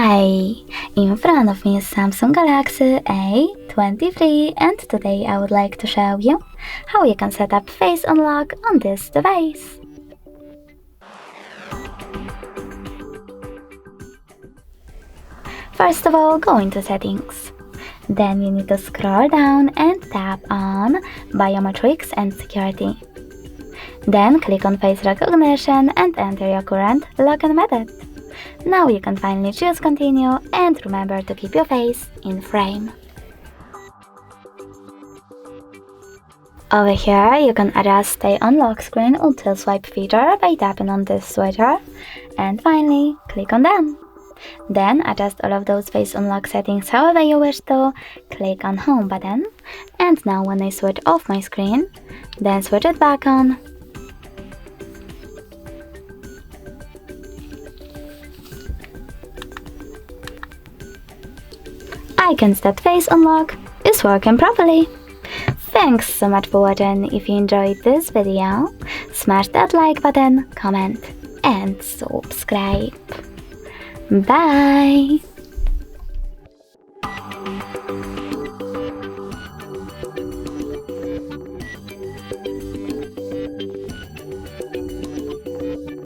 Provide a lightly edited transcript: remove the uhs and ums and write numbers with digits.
Hi! In front of me is Samsung Galaxy A23 and today I would like to show you how you can set up face unlock on this device. First of all, go into settings. Then you need to scroll down and tap on biometrics and security. Then click on face recognition and enter your current login method. Now you can finally choose continue and remember to keep your face in frame. Over here you can adjust stay on lock screen until swipe feature by tapping on this switcher and finally click on done. Then adjust all of those face unlock settings however you wish to, click on home button, and now when I switch off my screen, then switch it back on. I can set face unlock is working properly. Thanks so much for watching. If you enjoyed this video, smash that like button, comment and subscribe. Bye!